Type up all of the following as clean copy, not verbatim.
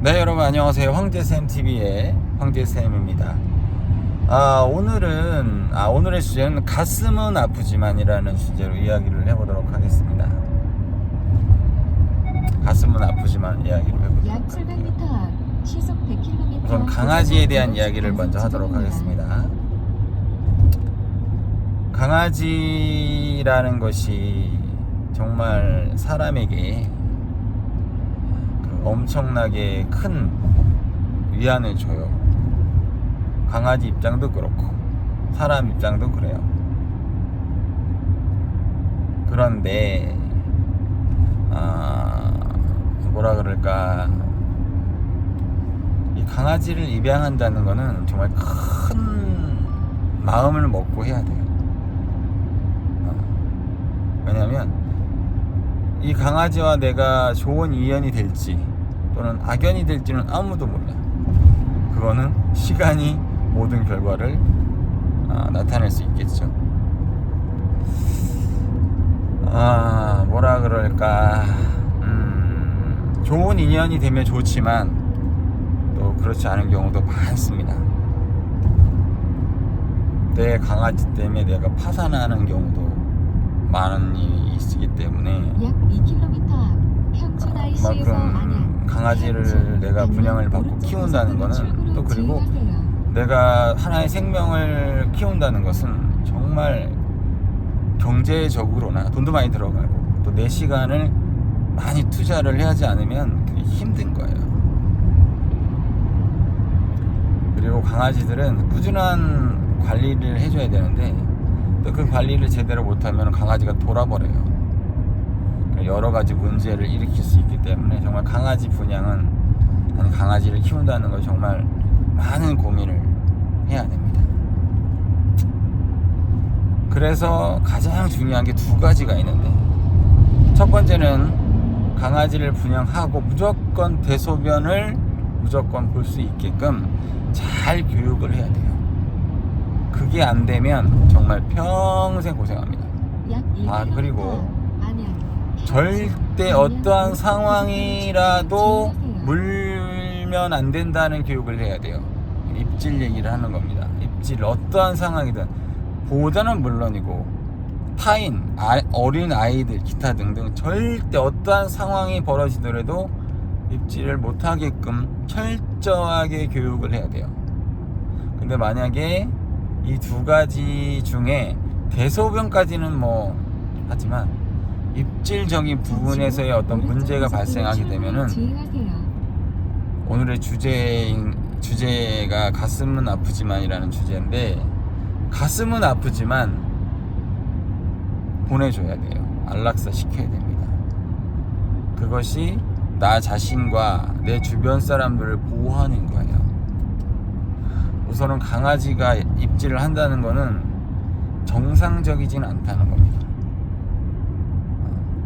네, 여러분 안녕하세요. 황제쌤TV의 황제쌤입니다. 오늘의 주제는 가슴은 아프지만이라는 주제로 이야기를 해보도록 하겠습니다. 가슴은 아프지만 이야기를 해보도록 약 할게요. 700m 앞 시속 100km. 우선 강아지에 대한 이야기를 먼저 하도록 하겠습니다. 강아지라는 것이 정말 사람에게 엄청나게 큰 위안을 줘요. 강아지 입장도 그렇고 사람 입장도 그래요. 그런데 뭐라 그럴까, 이 강아지를 입양한다는 거는 정말 큰 마음을 먹고 해야 돼요. 왜냐면 이 강아지와 내가 좋은 인연이 될지 또는 악연이 될지는 아무도 몰라. 그거는 시간이 모든 결과를 나타낼 수 있겠죠. 뭐라 그럴까, 좋은 인연이 되면 좋지만 또 그렇지 않은 경우도 많습니다. 내 강아지 때문에 내가 파산하는 경우도 많은 일이 있기 때문에 약 2km 앞 평촌 IC에서 그만큼 강아지를 내가 분양을 받고 키운다는 거는, 또 그리고 내가 하나의 생명을 키운다는 것은 정말 경제적으로나 돈도 많이 들어가고 또 내 시간을 많이 투자를 하지 않으면 그게 힘든 거예요. 그리고 강아지들은 꾸준한 관리를 해줘야 되는데 또 그 관리를 제대로 못하면 강아지가 돌아버려요. 여러 가지 문제를 일으킬 수 있기 때문에 정말 강아지 분양은, 아니 강아지를 키운다는 거 정말 많은 고민을 해야 됩니다. 그래서 가장 중요한 게 두 가지가 있는데, 첫 번째는 강아지를 분양하고 무조건 대소변을 무조건 볼 수 있게끔 잘 교육을 해야 돼요. 그게 안 되면 정말 평생 고생합니다. 그리고 절대 어떠한 상황이라도 물면 안 된다는 교육을 해야 돼요. 입질 얘기를 하는 겁니다. 입질, 어떠한 상황이든, 보호자는 물론이고 타인, 어린 아이들, 기타 등등 절대 어떠한 상황이 벌어지더라도 입질을 못하게끔 철저하게 교육을 해야 돼요. 근데 만약에 이 두 가지 중에 대소변까지는 하지만 입질적인 부분에서의 어떤 문제가 발생하게 되면은, 오늘의 주제가 가슴은 아프지만이라는 주제인데, 가슴은 아프지만 보내줘야 돼요. 안락사 시켜야 됩니다. 그것이 나 자신과 내 주변 사람들을 보호하는 거예요. 우선은 강아지가 입질을 한다는 거는 정상적이진 않다는 겁니다.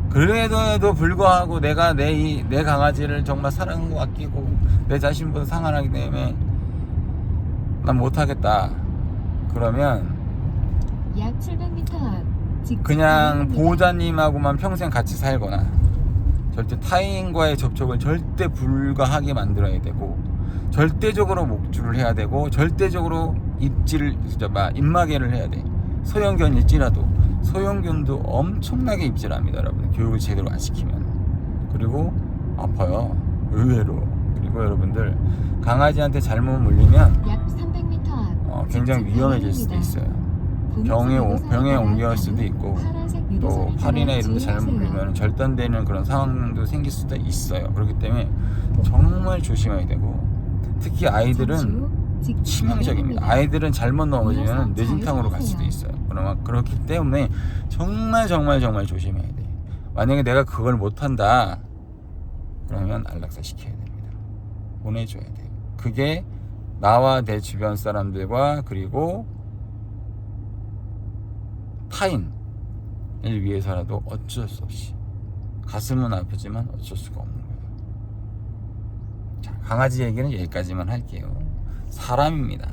그래도 불구하고 내가 내 강아지를 정말 사랑하고 아끼고 내 자신보다 상한하기 때문에 난 못하겠다, 그러면 약 700m 앞 그냥 보호자님하고만 평생 같이 살거나, 절대 타인과의 접촉을 절대 불가하게 만들어야 되고, 절대적으로 목줄을 해야 되고, 절대적으로 입마개를 해야 돼. 소형견일지라도. 소형견도 엄청나게 입질합니다, 여러분. 교육을 제대로 안 시키면. 그리고 아파요, 의외로. 그리고 여러분들, 강아지한테 잘못 물리면 약 300m 앞 굉장히 위험해질 수도 있어요. 병에 옮겨갈 수도 있고, 또 팔이나 이런 데 잘못 물리면 절단되는 그런 상황도 생길 수도 있어요. 그렇기 때문에 정말 조심해야 되고, 특히 아이들은 치명적입니다. 아이들은 잘못 넘어지면 뇌진탕으로 갈 수도 있어요. 그렇기 때문에 정말 조심해야 돼요. 만약에 내가 그걸 못한다, 그러면 안락사 시켜야 됩니다. 보내줘야 돼요. 그게 나와 내 주변 사람들과 그리고 타인을 위해서라도 어쩔 수 없이, 가슴은 아프지만 어쩔 수가 없는 거예요. 자, 강아지 얘기는 여기까지만 할게요. 사람입니다.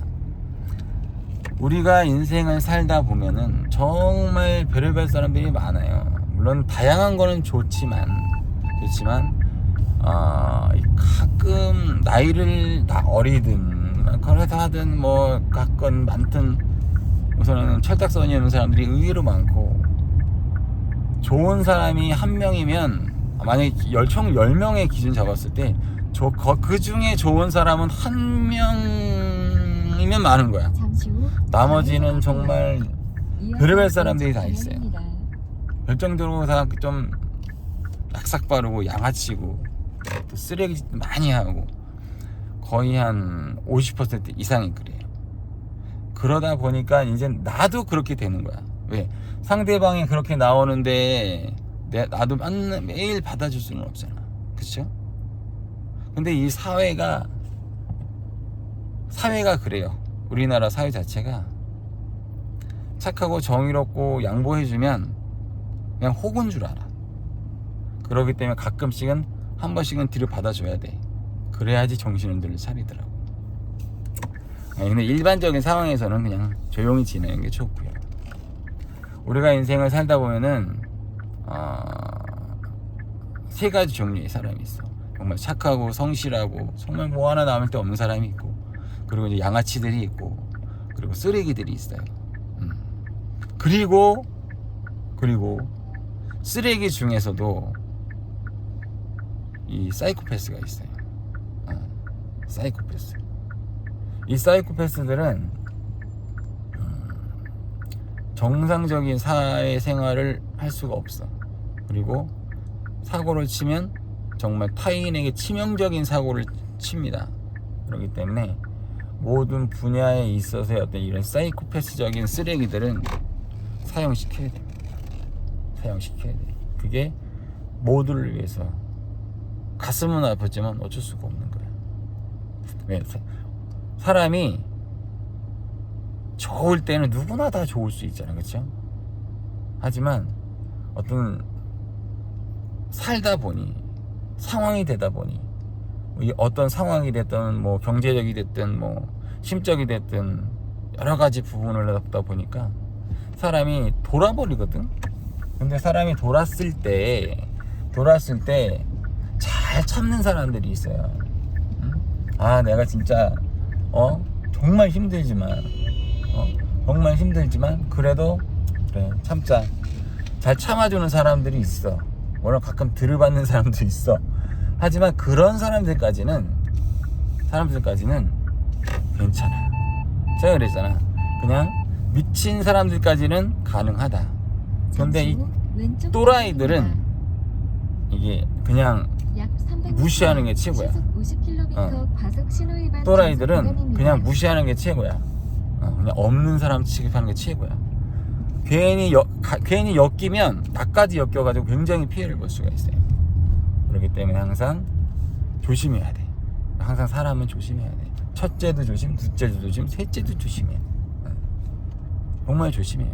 우리가 인생을 살다 보면은 정말 별의별 사람들이 많아요. 물론 다양한 거는 좋지만 가끔 나이를 다 어리든 그래도 하든 뭐 갖건 많든 우선은 철딱선이 없는 사람들이 의외로 많고, 좋은 사람이 한 명이면 만약에 총 10명의 기준 잡았을 때 그 중에 좋은 사람은 한 명이면 많은 거야. 잠시 후 나머지는 정말 별의별 사람들이 다 있어요. 방향입니다. 별정도로 다 좀 약삭 빠르고 양아치고 또 쓰레기 많이 하고 거의 한 50% 이상이 그래요. 그러다 보니까 이제 나도 그렇게 되는 거야. 왜? 상대방이 그렇게 나오는데 나도 매일 받아줄 수는 없잖아. 그쵸? 근데 이 사회가 그래요. 우리나라 사회 자체가 착하고 정의롭고 양보해주면 그냥 호구인 줄 알아. 그렇기 때문에 가끔씩은 한 번씩은 뒤로 받아줘야 돼. 그래야지 정신을 차리더라고. 근데 일반적인 상황에서는 그냥 조용히 지내는 게 좋고요. 우리가 인생을 살다 보면은 세 가지 종류의 사람이 있어. 정말 착하고 성실하고 정말 뭐 하나 남을 데 없는 사람이 있고, 그리고 이제 양아치들이 있고, 그리고 쓰레기들이 있어요. 그리고 쓰레기 중에서도 이 사이코패스가 있어요. 사이코패스. 이 사이코패스들은 정상적인 사회생활을 할 수가 없어. 그리고 사고를 치면 정말 타인에게 치명적인 사고를 칩니다. 그렇기 때문에 모든 분야에 있어서의 어떤 이런 사이코패스적인 쓰레기들은 사형시켜야 됩니다. 사형시켜야 돼. 그게 모두를 위해서. 가슴은 아프지만 어쩔 수가 없는 거야. 왜? 사람이 좋을 때는 누구나 다 좋을 수 있잖아, 그렇죠? 하지만 살다 보니, 상황이 되다 보니, 어떤 상황이 됐든 뭐 경제적이 됐든 뭐 심적이 됐든 여러 가지 부분을 하다 보니까 사람이 돌아버리거든. 근데 사람이 돌았을 때 잘 참는 사람들이 있어요. 내가 진짜 정말 힘들지만 그래도 그래 참자, 잘 참아주는 사람들이 있어. 물론 가끔 들을받는 사람도 있어. 하지만 그런 사람들까지는 괜찮아. 제가 그랬잖아. 그냥 미친 사람들까지는 가능하다. 근데 이 또라이들은 이게 그냥 무시하는 게 최고야. 또라이들은 그냥 무시하는 게 최고야. 그냥 없는 사람 취급하는 게 최고야. 괜히 엮이면 나까지 엮여가지고 굉장히 피해를 볼 수가 있어요. 그렇기 때문에 항상 조심해야 돼. 항상 사람은 조심해야 돼. 첫째도 조심, 둘째도 조심, 셋째도 조심해. 정말 조심해요.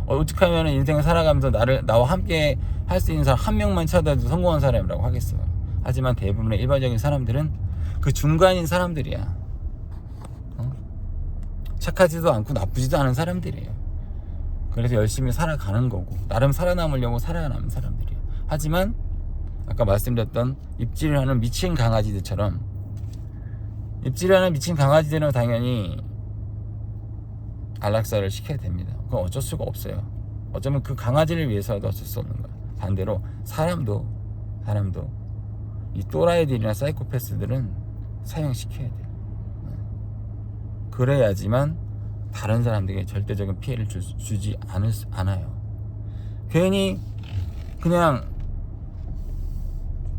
어떻게 하면 인생을 살아가면서 나와 함께 할 수 있는 사람 한 명만 찾아도 성공한 사람이라고 하겠어요. 하지만 대부분의 일반적인 사람들은 그 중간인 사람들이야. 착하지도 않고 나쁘지도 않은 사람들이에요. 그래서 열심히 살아가는 거고, 나름 살아남으려고 살아남은 사람들이에요. 하지만 아까 말씀드렸던 입질을 하는 미친 강아지들처럼, 입질을 하는 미친 강아지들은 당연히 안락사를 시켜야 됩니다. 그건 어쩔 수가 없어요. 어쩌면 그 강아지를 위해서라도 어쩔 수 없는 거야. 반대로 사람도 이 또라이들이나 사이코패스들은 사형시켜야 돼. 그래야지만 다른 사람들에게 절대적인 피해를 주지 않아요. 괜히 그냥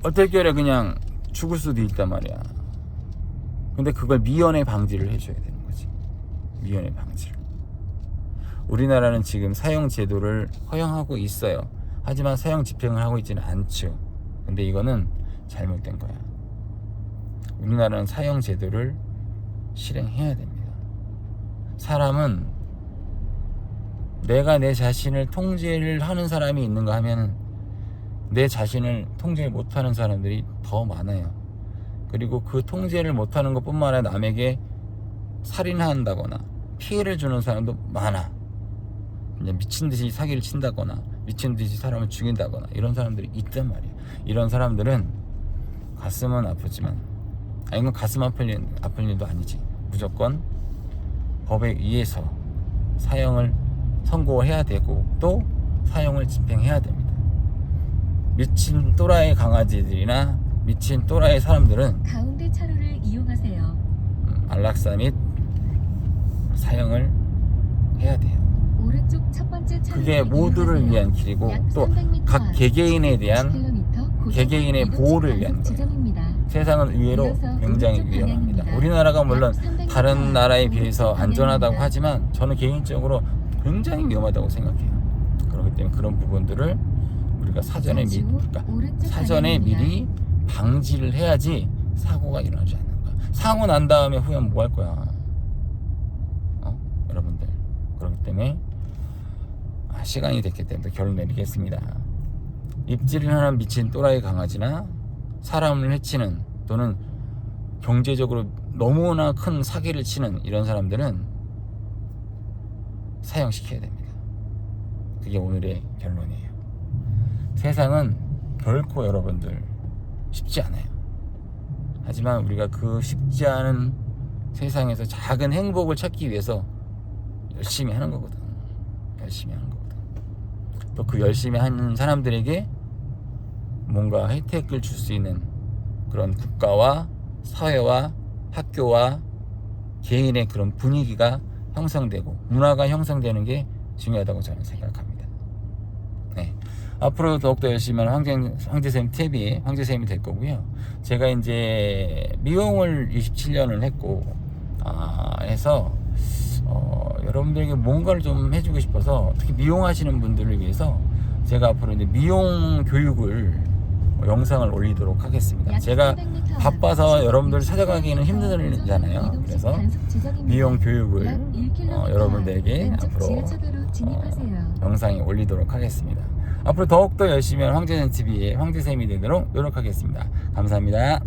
얼떨결에 그냥 죽을 수도 있단 말이야. 근데 그걸 미연에 방지를 해줘야 되는 거지. 미연에 방지를. 우리나라는 지금 사형 제도를 허용하고 있어요. 하지만 사형 집행을 하고 있지는 않죠. 근데 이거는 잘못된 거야. 우리나라는 사형 제도를 실행해야 됩니다. 사람은 내가 내 자신을 통제를 하는 사람이 있는가 하면 내 자신을 통제 못하는 사람들이 더 많아요. 그리고 그 통제를 못하는 것뿐만 아니라 남에게 살인한다거나 피해를 주는 사람도 많아. 그냥 미친듯이 사기를 친다거나 미친듯이 사람을 죽인다거나 이런 사람들이 있단 말이에요. 이런 사람들은 가슴은 아프지만 이건 가슴 아플 일도 아니지. 무조건 법에 의해서 사형을 선고해야 되고 또 사형을 집행해야 됩니다. 미친 또라이 강아지들이나 미친 또라이 사람들은 가운데 차로를 이용하세요. 안락사 및 사형을 해야 돼요. 오른쪽 첫 번째 차로를 그게 모두를 이용하세요. 위한 길이고 약 또 300m 각 개개인에 대한 10km 고속 개개인의 이동식 보호를 위한 단속 거예요. 지점입니다. 세상은 의외로 이어서 굉장히 오른쪽 위험합니다. 방향입니다. 우리나라가 물론 약 300m 다른 나라에 비해서 오른쪽 안전하다고 방향입니다. 하지만 저는 개인적으로 굉장히 위험하다고 생각해요. 그렇기 때문에 그런 부분들을 우리가 사전에 잠시 후 오른쪽 사전에 방향입니다. 미리 방지를 해야지 사고가 일어나지 않는 거야. 사고 난 다음에 후회하면 뭐 할 거야? 여러분들. 그렇기 때문에 시간이 됐기 때문에 결론 내리겠습니다. 입질을 하는 미친 또라이 강아지나 사람을 해치는 또는 경제적으로 너무나 큰 사기를 치는 이런 사람들은 사형시켜야 됩니다. 그게 오늘의 결론이에요. 세상은 결코 여러분들 쉽지 않아요. 하지만 우리가 그 쉽지 않은 세상에서 작은 행복을 찾기 위해서 열심히 하는 거거든. 열심히 하는 거거든. 또 그 열심히 하는 사람들에게 뭔가 혜택을 줄 수 있는 그런 국가와 사회와 학교와 개인의 그런 분위기가 형성되고 문화가 형성되는 게 중요하다고 저는 생각합니다. 네. 앞으로 더욱더 열심히 하는 황제쌤 TV 황제쌤이 될 거고요. 제가 이제 미용을 27년을 했고 해서 여러분들에게 뭔가를 좀 해주고 싶어서 특히 미용하시는 분들을 위해서 제가 앞으로 이제 미용 교육을 영상을 올리도록 하겠습니다. 제가 바빠서 여러분들 찾아가기는 힘들잖아요. 그래서 미용 교육을 여러분들에게 앞으로 영상에 올리도록 하겠습니다. 앞으로 더욱더 열심히 하는 황제쌤 TV의 황제쌤이 되도록 노력하겠습니다. 감사합니다.